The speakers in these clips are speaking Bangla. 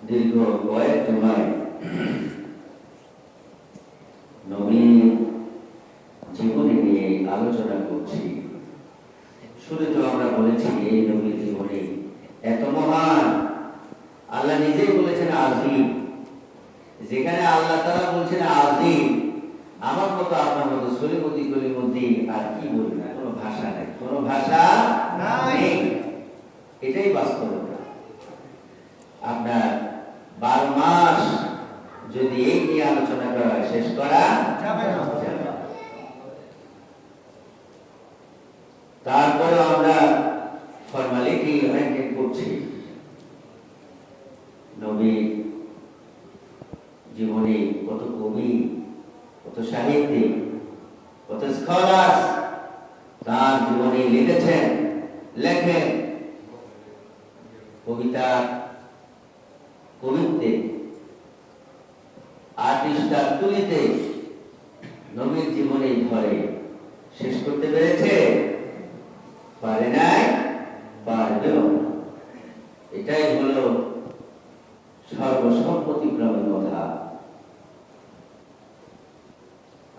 দীর্ঘ কয়েক জমায় নবী জীবনী নিয়ে আলোচনা করছি। শুরু তো আমরা বলেছি এই নবীর জীবনী এত মহান, আল্লাহ নিজেই বলেছেন আজিম। যেখানে আল্লাহ তাআলা বলছেন আজিম, আমার মতো আপনার মতো সলিমতি গলিমতি আর কি বলি না, কোনো ভাষা নেই, কোনো ভাষা নেই। এটাই বাস্তবতা। আপনার 12 মাস যদি এই নিয়ে আলোচনা করা শেষ করা যাবে না। তারপরে আমরা ফর্মালিটি মেনটেন করছি। নবীর জীবনে কত কবি, কত সাহিত্যিক, কত স্কলার তার জীবনে লিখেছেন, লেখেন। কবিতা, কবিত্বে, আর্টিস্টার তুলিতে নবীর জীবনে ধরে শেষ করতে পেরেছে? পারে নাই, পারবেও না। এটাই হলো সর্বসম্মতিক্রমে কথা।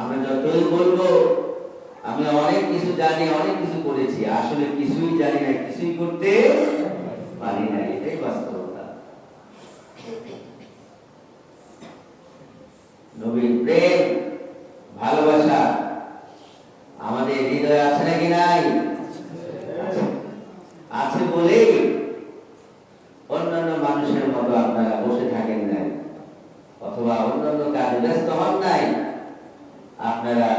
আমরা যতই বলবো আমি অনেক কিছু জানি, অনেক কিছু করেছি, আসলে কিছুই জানি না, কিছুই করতে পারি না। এটাই বাস্তবতা। নবীর প্রেম, ভালোবাসা আমাদের হৃদয়ে আছে নাকি নাই? আছে বলেই অন্যান্য মানুষের মতো আপনারা বসে থাকেন নাই, অথবা অন্যান্য কাজে ব্যস্ত হন নাই। আপনারা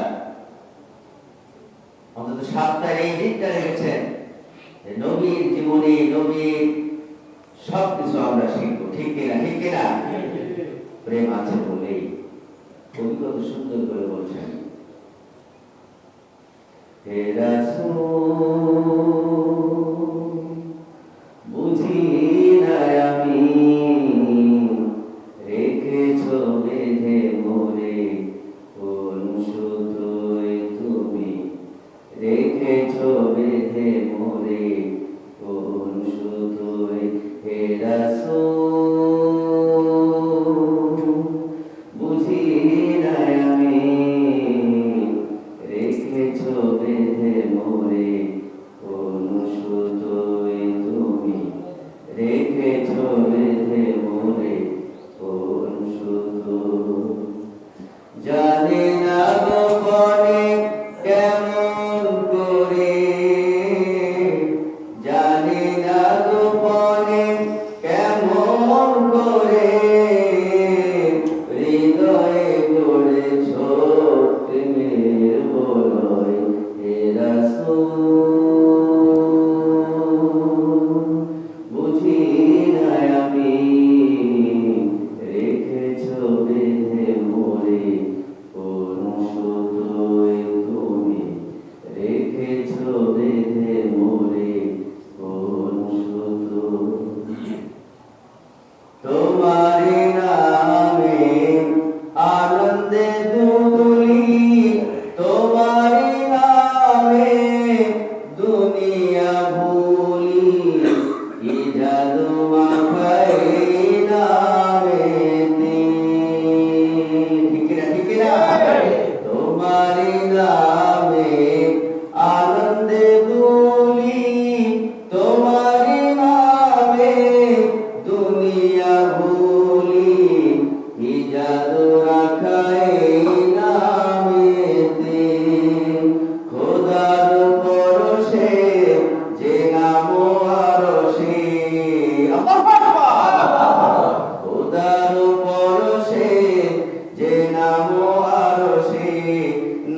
অন্তত সপ্তাহে এই দিনটা রেখেছেন যে নবীর জীবনী, নবীর সবকিছু আমরা শিখবো। ঠিক কিনা? ঠিক কিনা? প্রেম আছে বলেই কবি কত সুন্দর করে বলছেন, হে রাসূল বুঝি না আমি রেখেছো বেঁধে মোরে কোন সুতোয় তুমি, রেখেছো বেঁধে মোরে কোন সুতোয়। হে রাসূল বুঝি না আমি রেখেছো বেঁধে মোরে কোন সুতোয় তুমি, রেখেছো বেঁধে মোরে কোন সুতোয়। জানি না গোপনে কেমন করে, জানি না গোপনে কেমন করে হৃদয়ে গড়েছো প্রেমের বলয়। হে রাসূল বুঝি না আমি রেখেছো বেঁধে মোরে কোন সুতোয় তুমি, রেখেছো বেঁধে মোরে কোন সুতোয়। তোমারি নামে আনন্দে দুলি, তোমারি নামে দুনিয়া ভুলি, কি জাদু মাখাই নামেতে। ঠিক না? ঠিক না? তোমারি নামে আনন্দে দুলি, তোমারি নামে দুনিয়া ভুলি, কি জাদু রাখাই নামেতে। খোদার পরশে যে নাম আরশে, খোদার পরশে যে নাম আরশে,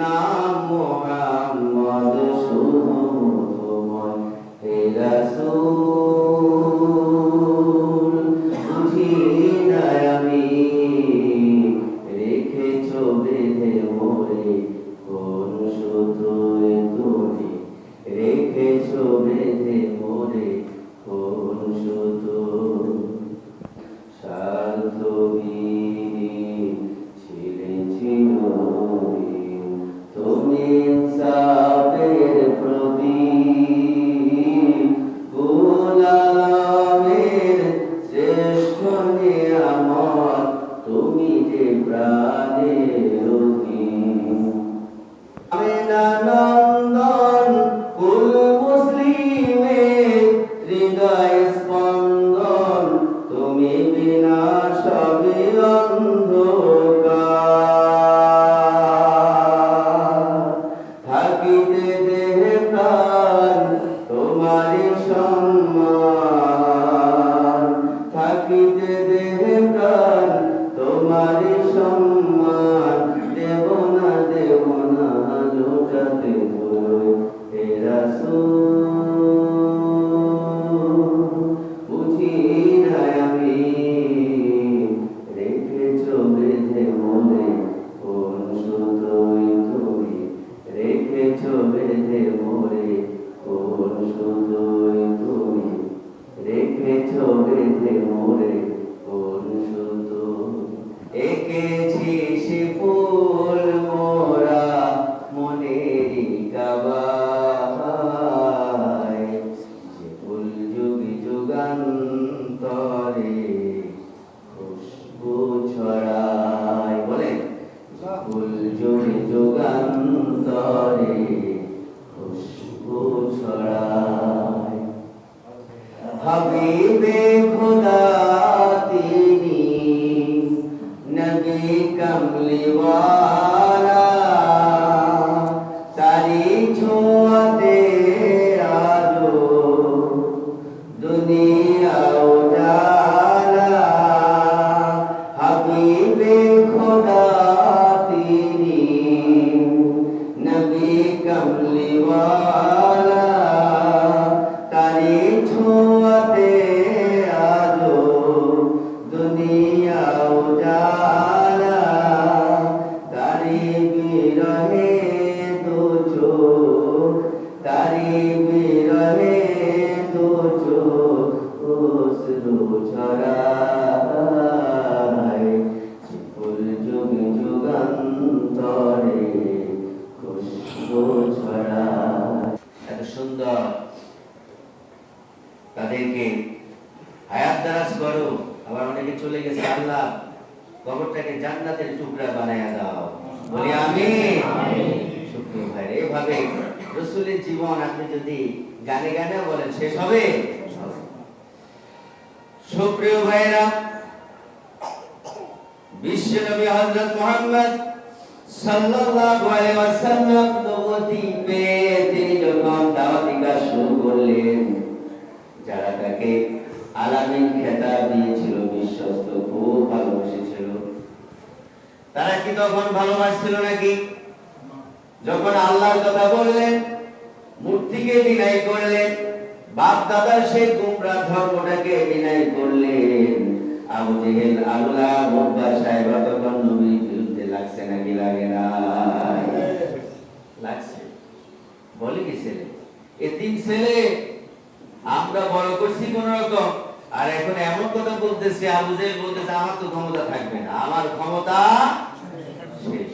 নাম মুহাম্মদ সুমধুময়। হে রাসূল বুঝি না আমি রেখেছো বেঁধে মোরে কোন সুতোয় তুমি, রেখেছো বেঁধে মোরে কোন সুতোয়। স্বার্থহীন ছিলে চিরদিন তুমি, ইনসাফের প্রদীপ, কুল আলমের শ্রেষ্ঠ এঁকেছো বেঁধে মোরে কোন সুতো, এঁকেছি সে ফুল মোরা মনেরই কাবায়, যে ফুল যুগ যুগান্তরে খুশবু ছড়ায়। বলেন, ফুল যুগ যুগান্তরে খুশবু ছড়ায়। হাবিবে খুদা তিনি নবী কমলিওয়ালা, তারি ছোঁয়াতে আলো দুনিয়া উজালা। হাবিবে খুদা তিনি নবী কমলিওয়ালা, তারি ছোঁয়াতে আলো দুনিয়া উজালা। তারি বিরহে দু চোখ, তারি বিরহে দু চোখ অশ্রু ঝরায়, ফুল যুগ যুগান্তরে খুশবু ছড়ায়। এত সুন্দর তাদেরকে হায়াত দারাজ করো। আবার অনেকে চলে গেছে, আল্লাহ কবরটাকে জান্নাতের টুকরা বানায়া দাও, বলি আমিন। সুপ্রিয় ভাই, এইভাবে রাসূলের জীবন আপনি যদি গানে গানে বলেন শেষ হবে? সুপ্রিয় ভাইরা, বিশ্ব নবী হযরত মুহাম্মদ সাল্লাল্লাহু আলাইহি ওয়াসাল্লাম নবুয়তি পেয়ে তিনি যখন দাওয়াতি কাজ শুরু করলেন, যারা তাকে আলামিন খেতাব দিয়েছিল, বিশ্বস্ত খুব ভালোবেসেছিল, তারা কি তখন ভালোবাসছিল নাকি? যখন আল্লাহর কথা বললেন, মূর্তিকে বিনয় করলেন, বাপ দাদার সেই গোমরা ধর্মটাকে বিনয় করলেন, আবু জেহেল আবু লাহাব উতবা সাহেবা তখন নবীর বিরুদ্ধে লাগছে নাকি লাগে না? লাগছে। বলে কি ছেলে, এতিম ছেলে আমরা বড় করছি কোন রকম, আর এখন এমন কথা বলতেছে, আবু জেহেল বলতেছে আমার তো ক্ষমতা থাকবে না, আমার ক্ষমতা শেষ।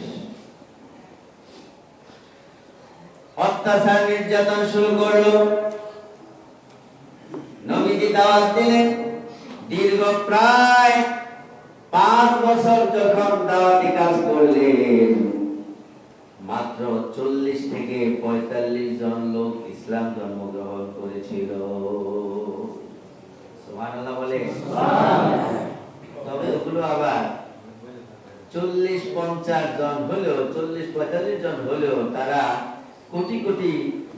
অত্যাচার নির্যাতন শুরু করলো। নবীজি দাওয়াত দিলেন, দীর্ঘ প্রায় 5 বছর যখন দাওয়াতি কাজ করলেন, মাত্র 40 থেকে 45 জন লোক ইসলাম জন্মগ্রহণ করেছিল। সুবহানাল্লাহ বলে। তবে ওগুলো আবার 40-50 জন হলেও, 40-45 জন হলেও তারা কোটি কোটি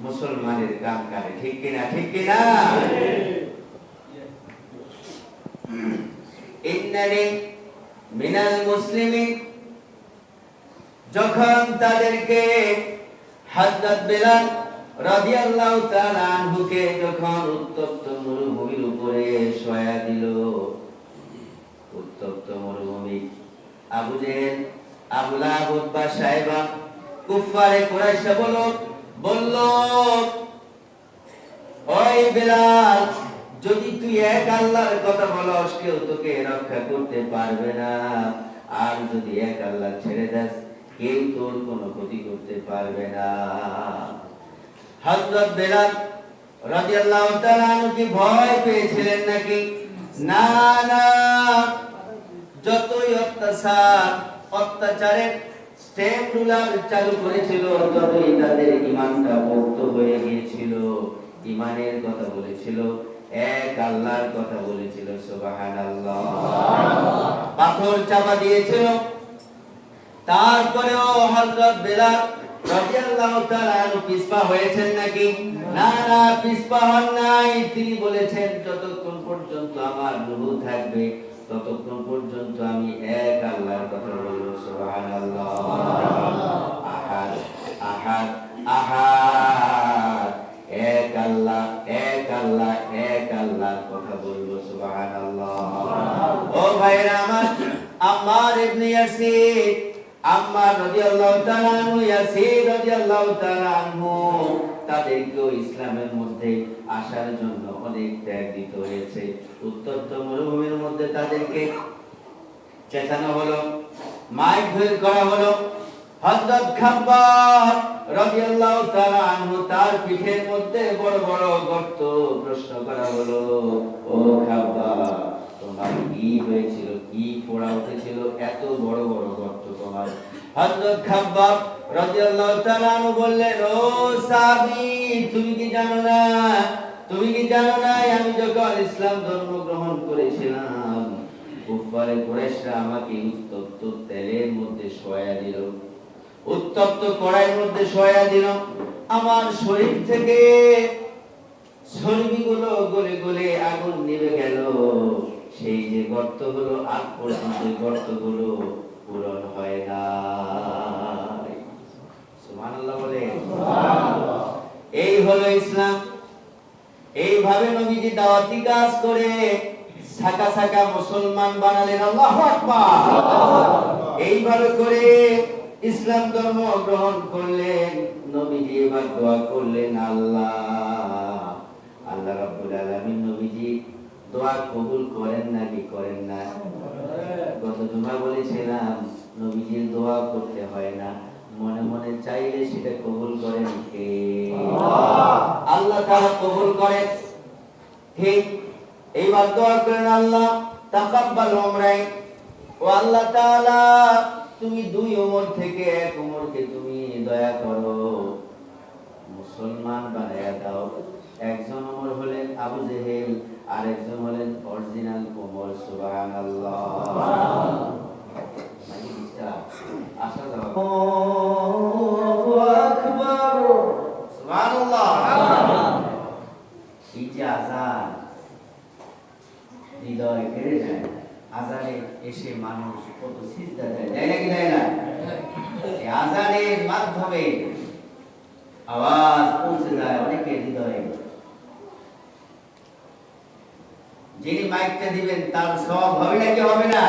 মুসলমানের কাম করে, ঠিক কিনা? ঠিক কিনা? ইন্নানি মিনাল মুসলিমিন, যখন তাদেরকে হযরত বিলাল রাদিয়াল্লাহু তাআলা আনহুকে যখন উত্তপ্ত মরুভূমির উপরে শোয়া দিল, উত্তপ্ত মরুভূমি, আবু জেহেল আবু লাহাব উতবা সাহেবা কুফারে কুরাইশ বলল, ওই বিলাল, যদি তুই এক আল্লাহর কথা বলস, কেউ তোকে রক্ষা করতে পারবে না, আর যদি এক আল্লাহ ছেড়ে দাস, কেউ তোর কোনো ক্ষতি করতে পারবে না। হযরত বিলাল রাদিয়াল্লাহু তাআলা আনহু কি ভয় পেয়েছিলেন নাকি? না না, যতই অত্যাচারের স্টেপ রুলার চালু করেছিল, যতই তাদের ঈমানটা পোক্ত হয়ে গিয়েছিল, ঈমানের কথা বলেছিল, এক আল্লাহর কথা বলেছিল, সুবহানাল্লাহ, পাথর চাপা দিয়েছিল, তারপরেও হযরত বিলাল রাদিয়াল্লাহু তাআলা আনহু পিছপা হয়েছেন নাকি? না না, পিছপা হন নাই। তিনি বলেছেন, যতক্ষণ পর্যন্ত আমার রূহ থাকবে, ততক্ষণ পর্যন্ত আমি এক আল্লাহর কথা বলবো, সুবহানাল্লাহ। আহাদ আহাদ আহাদ, এক আল্লাহ এক আল্লাহ এক আল্লাহর কথা বলবো, সুবহানাল্লাহ। ও ভাইরা আমার, আম্মার ইবনে ইয়াসির, আম্মার রাদিয়াল্লাহু তাআলা আনহু, ইয়াসির রাদিয়াল্লাহু তাআলা আনহু, তাদেরকেও ইসলামের মধ্যে আসার জন্য অনেক ত্যাগ দিতে হয়েছে। উত্তপ্ত মরুভূমির মধ্যে তাদেরকে চেঁচানো হলো, মাইক বের করা হলো। হযরত খাব্বাব রাদিয়াল্লাহু তাআলা আনহু তার পিঠের মধ্যে বড় বড় গর্ত প্রশ্ন করা হলো, ও খাব্বাব তোমার কি হয়েছিল, কি পোড়া উঠেছিল, এত বড় বড় গর্ত তোমার? হযরত খাব্বাব রাদিয়াল্লাহু তাআলা আনহু বললেন, ও সাহাবী, তুমি কি জানো না, তুমি কি জানো না আমি যখন ইসলাম ধর্ম গ্রহণ করেছিলাম, কুফারে কুরাইশরা আমাকে উত্তপ্ত তেলের মধ্যে শোয়া দিল, উত্তপ্ত কড়াইয়ের মধ্যে শোয়া দিল, আমার শরীর থেকে চর্বিগুলো গলে গলে আগুন নিভে গেল, সেই যে গর্তগুলো আজ পর্যন্ত গর্তগুলো পূরণ হয় না। সুবহানাল্লাহ বলে। এই হলো ইসলাম। এইভাবে নবীজি দাওয়াতি কাজ করে ছাকা ছাকা মুসলমান বানালেন। আল্লাহু আকবার। এইভাবে করে ইসলাম ধর্ম গ্রহণ করলেন। নবীজি এবার দোয়া করলেন, আল্লাহ রাব্বুল আলামিন নবীজি দোয়া কবুল করেন নাকি করেন না? গত জুমা বলেছিলাম নবীজির দোয়া করতে হয় না, মনে মনে চাইলে সেটা কবুল করেন কে? আল্লাহ তাআলা কবুল করেন। ঠিক এইবার দোয়া করেন, আল্লাহ তাকাব্বাল উমরাই, ও আল্লাহ তাআলা তুমি দুই ওমর থেকে এক ওমরকে তুমি দয়া করো, মুসলমান বানায়া দাও। একজন ওমর হলেন আবু জেহেল, আর একজন হলেন অরিজিনাল ওমর। সুবহানাল্লাহ। আশা দাও। আল্লাহু আকবার। সুবহানাল্লাহ। এই যে আযান, হৃদয় কেড়ে যায়। আযানে এসে মানুষ কত সিজদা দেয়, দেয় নাকি দেয় না? এই আযানের মাধ্যমে আওয়াজ পৌঁছে যায় অনেকের হৃদয়ে। যিনি মাইকটা দিবেন তার সওয়াব হবে নাকি হবে না?